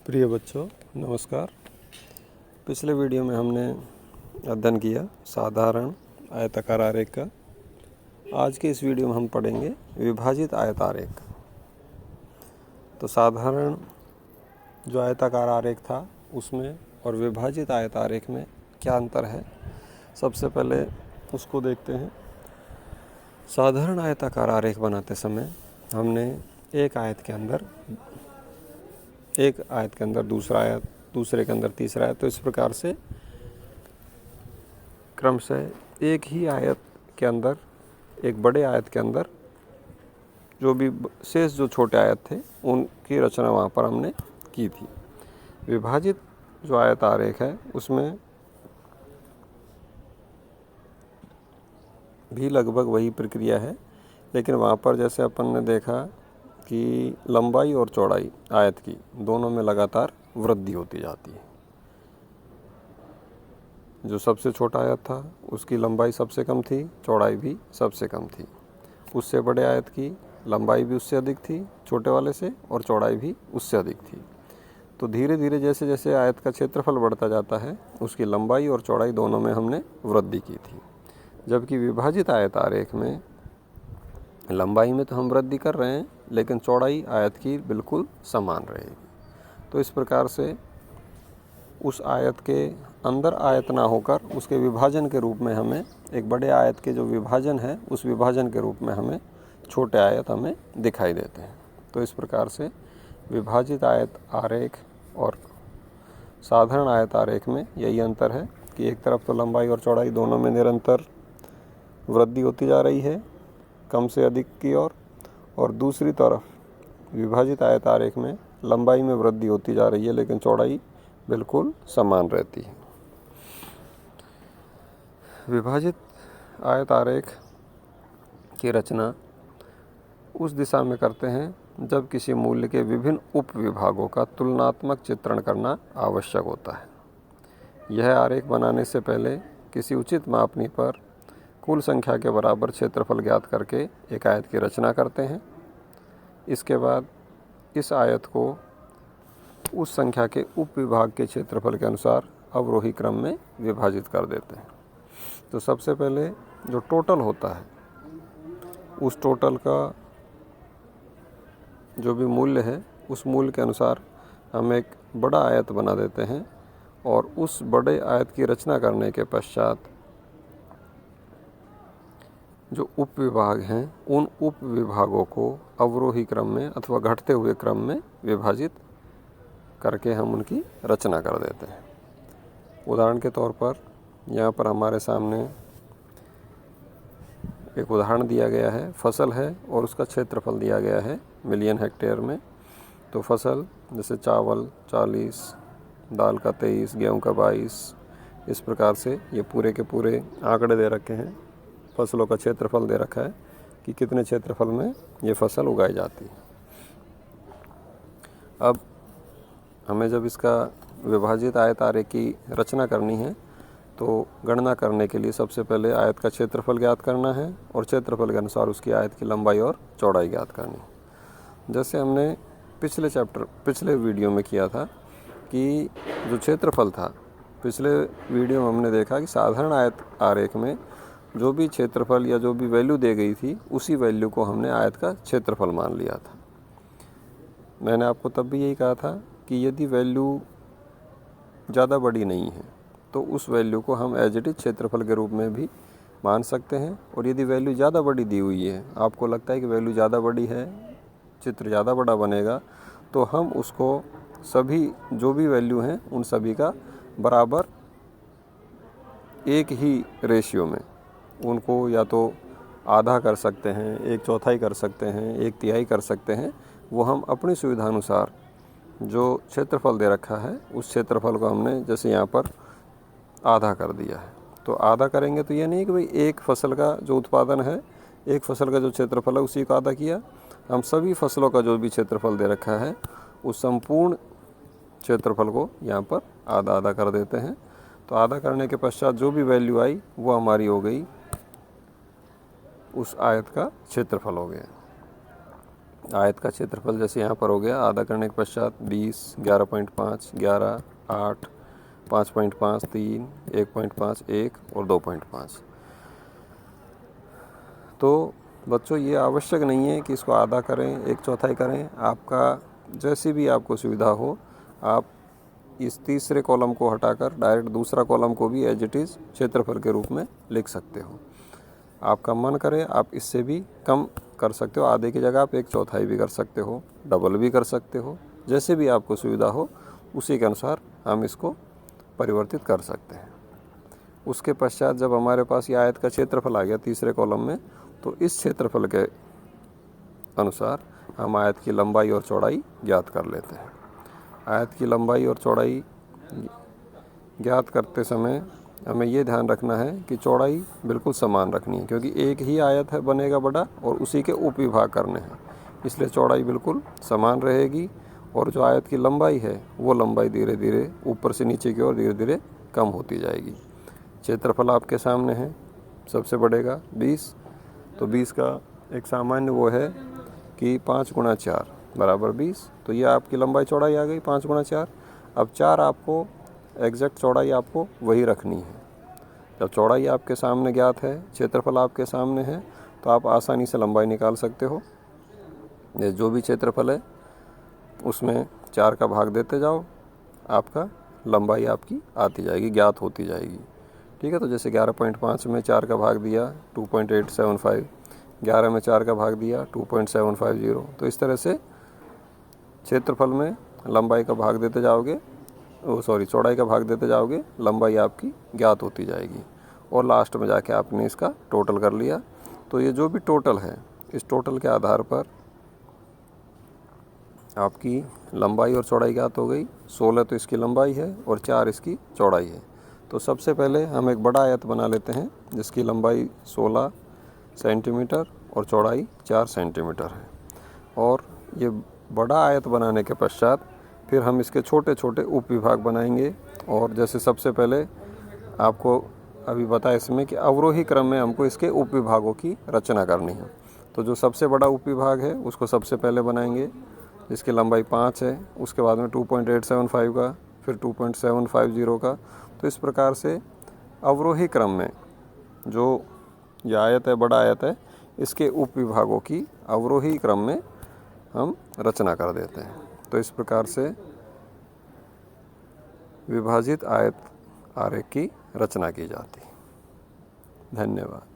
प्रिय बच्चों, नमस्कार। पिछले वीडियो में हमने अध्ययन किया साधारण आयताकार आरेख का। आज के इस वीडियो में हम पढ़ेंगे विभाजित आयत आरेख। तो साधारण जो आयताकार आरेख था उसमें और विभाजित आयत आरेख में क्या अंतर है, सबसे पहले उसको देखते हैं। साधारण आयताकार आरेख बनाते समय हमने एक आयत के अंदर दूसरा आयत, दूसरे के अंदर तीसरा आयत, तो इस प्रकार से क्रमशः एक ही आयत के अंदर, एक बड़े आयत के अंदर जो भी शेष जो छोटे आयत थे उनकी रचना वहाँ पर हमने की थी। विभाजित जो आयत आरेख है उसमें भी लगभग वही प्रक्रिया है, लेकिन वहाँ पर जैसे अपन ने देखा कि लंबाई और चौड़ाई आयत की दोनों में लगातार वृद्धि होती जाती है। जो सबसे छोटा आयत था उसकी लंबाई सबसे कम थी, चौड़ाई भी सबसे कम थी। उससे बड़े आयत की लंबाई भी उससे अधिक थी छोटे वाले से, और चौड़ाई भी उससे अधिक थी। तो धीरे धीरे जैसे जैसे आयत का क्षेत्रफल बढ़ता जाता है उसकी लंबाई और चौड़ाई दोनों में हमने वृद्धि की थी। जबकि विभाजित आयत आरेख में लंबाई में तो हम वृद्धि कर रहे हैं, लेकिन चौड़ाई आयत की बिल्कुल समान रहेगी। तो इस प्रकार से उस आयत के अंदर आयत ना होकर उसके विभाजन के रूप में हमें, एक बड़े आयत के जो विभाजन है उस विभाजन के रूप में हमें छोटे आयत हमें दिखाई देते हैं। तो इस प्रकार से विभाजित आयत आरेख और साधारण आयत आरेख में यही अंतर है कि एक तरफ तो लंबाई और चौड़ाई दोनों में निरंतर वृद्धि होती जा रही है, कम से अधिक की ओर, और दूसरी तरफ विभाजित आयत आरेख में लंबाई में वृद्धि होती जा रही है लेकिन चौड़ाई बिल्कुल समान रहती है। विभाजित आयत आरेख की रचना उस दिशा में करते हैं जब किसी मूल्य के विभिन्न उप विभागों का तुलनात्मक चित्रण करना आवश्यक होता है। यह आरेख बनाने से पहले किसी उचित मापनी पर कुल संख्या के बराबर क्षेत्रफल ज्ञात करके एक आयत की रचना करते हैं। इसके बाद इस आयत को उस संख्या के उप विभाग के क्षेत्रफल के अनुसार अवरोही क्रम में विभाजित कर देते हैं। तो सबसे पहले जो टोटल होता है उस टोटल का जो भी मूल्य है उस मूल्य के अनुसार हम एक बड़ा आयत बना देते हैं, और उस बड़े आयत की रचना करने के पश्चात जो उप विभाग हैं उन उप विभागों को अवरोही क्रम में अथवा घटते हुए क्रम में विभाजित करके हम उनकी रचना कर देते हैं। उदाहरण के तौर पर यहाँ पर हमारे सामने एक उदाहरण दिया गया है, फसल है और उसका क्षेत्रफल दिया गया है मिलियन हेक्टेयर में। तो फसल जैसे चावल 40, दाल का 23, गेहूँ का 22, इस प्रकार से ये पूरे के पूरे आंकड़े दे रखे हैं। फसलों का क्षेत्रफल दे रखा है कि कितने क्षेत्रफल में ये फसल उगाई जाती है। अब हमें जब इसका विभाजित आयत आरेख की रचना करनी है तो गणना करने के लिए सबसे पहले आयत का क्षेत्रफल ज्ञात करना है और क्षेत्रफल के अनुसार उसकी आयत की लंबाई और चौड़ाई ज्ञात करनी है। जैसे हमने पिछले वीडियो में किया था कि जो क्षेत्रफल था, पिछले वीडियो में हमने देखा कि साधारण आयत आरेख में जो भी क्षेत्रफल या जो भी वैल्यू दी गई थी उसी वैल्यू को हमने आयत का क्षेत्रफल मान लिया था। मैंने आपको तब भी यही कहा था कि यदि वैल्यू ज़्यादा बड़ी नहीं है तो उस वैल्यू को हम एज इट इज क्षेत्रफल के रूप में भी मान सकते हैं, और यदि वैल्यू ज़्यादा बड़ी दी हुई है, आपको लगता है कि वैल्यू ज़्यादा बड़ी है, चित्र ज़्यादा बड़ा बनेगा, तो हम उसको सभी जो भी वैल्यू हैं उन सभी का बराबर एक ही रेशियो में उनको या तो आधा कर सकते हैं, एक चौथाई कर सकते हैं, एक तिहाई कर सकते हैं। वो हम अपनी सुविधानुसार जो क्षेत्रफल दे रखा है उस क्षेत्रफल को हमने जैसे यहाँ पर आधा कर दिया है। तो आधा करेंगे तो ये नहीं कि भाई एक फसल का जो उत्पादन है, एक फसल का जो क्षेत्रफल है उसी को आधा किया। हम सभी फसलों का जो भी क्षेत्रफल दे रखा है उस संपूर्ण क्षेत्रफल को यहाँ पर आधा आधा कर देते हैं। तो आधा करने के पश्चात जो भी वैल्यू आई वो हमारी हो गई, उस आयत का क्षेत्रफल हो गया। आयत का क्षेत्रफल जैसे यहाँ पर हो गया, आधा करने के पश्चात 20, 11.5, 11, 8, 5.5, 3, 1.5, 1 और 2.5। तो बच्चों ये आवश्यक नहीं है कि इसको आधा करें, 1/4 करें। आपका जैसी भी आपको सुविधा हो, आप इस तीसरे कॉलम को हटाकर डायरेक्ट दूसरा कॉलम को भी एज इट इज़ क्षेत्रफल के रूप में लिख सकते हो। आपका मन करे आप इससे भी कम कर सकते हो, आधे की जगह आप 1/4 भी कर सकते हो, डबल भी कर सकते हो, जैसे भी आपको सुविधा हो उसी के अनुसार हम इसको परिवर्तित कर सकते हैं। उसके पश्चात जब हमारे पास ये आयत का क्षेत्रफल आ गया तीसरे कॉलम में, तो इस क्षेत्रफल के अनुसार हम आयत की लंबाई और चौड़ाई ज्ञात कर लेते हैं। आयत की लंबाई और चौड़ाई ज्ञात करते समय हमें ये ध्यान रखना है कि चौड़ाई बिल्कुल समान रखनी है, क्योंकि एक ही आयत है बनेगा बड़ा और उसी के उपविभाग करने हैं, इसलिए चौड़ाई बिल्कुल समान रहेगी। और जो आयत की लंबाई है वो लंबाई धीरे धीरे ऊपर से नीचे की ओर धीरे धीरे कम होती जाएगी। क्षेत्रफल आपके सामने है, सबसे बढ़ेगा 20, तो 20 का एक सामान्य वो है कि 5 × 4 बराबर 20, तो ये आपकी लंबाई चौड़ाई आ गई 5 × 4। अब 4 आपको एग्जैक्ट चौड़ाई आपको वही रखनी है। जब चौड़ाई आपके सामने ज्ञात है, क्षेत्रफल आपके सामने है, तो आप आसानी से लंबाई निकाल सकते हो। ये जो भी क्षेत्रफल है उसमें 4 का भाग देते जाओ, आपका लंबाई आपकी आती जाएगी, ज्ञात होती जाएगी। ठीक है, तो जैसे 11.5 में 4 का भाग दिया 2.875, 11 में 4 का भाग दिया 2.750। तो इस तरह से क्षेत्रफल में लंबाई का भाग देते जाओगे, चौड़ाई का भाग देते जाओगे, लंबाई आपकी ज्ञात होती जाएगी और लास्ट में जाके आपने इसका टोटल कर लिया। तो ये जो भी टोटल है, इस टोटल के आधार पर आपकी लंबाई और चौड़ाई ज्ञात हो गई। 16 तो इसकी लंबाई है और 4 इसकी चौड़ाई है। तो सबसे पहले हम एक बड़ा आयत बना लेते हैं जिसकी लंबाई 16 सेंटीमीटर और चौड़ाई 4 सेंटीमीटर है। और ये बड़ा आयत बनाने के पश्चात फिर हम इसके छोटे छोटे उपविभाग बनाएंगे। और जैसे सबसे पहले आपको अभी बताया इसमें कि अवरोही क्रम में हमको इसके उपविभागों की रचना करनी है। तो जो सबसे बड़ा उपविभाग है उसको सबसे पहले बनाएंगे, जिसकी लंबाई 5 है, उसके बाद में 2.875 का, फिर 2.750 का। तो इस प्रकार से अवरोही क्रम में जो यह आयत है, बड़ा आयत है, इसके उपविभागों की अवरोही क्रम में हम रचना कर देते हैं। तो इस प्रकार से विभाजित आयत आरेख की रचना की जाती है। धन्यवाद।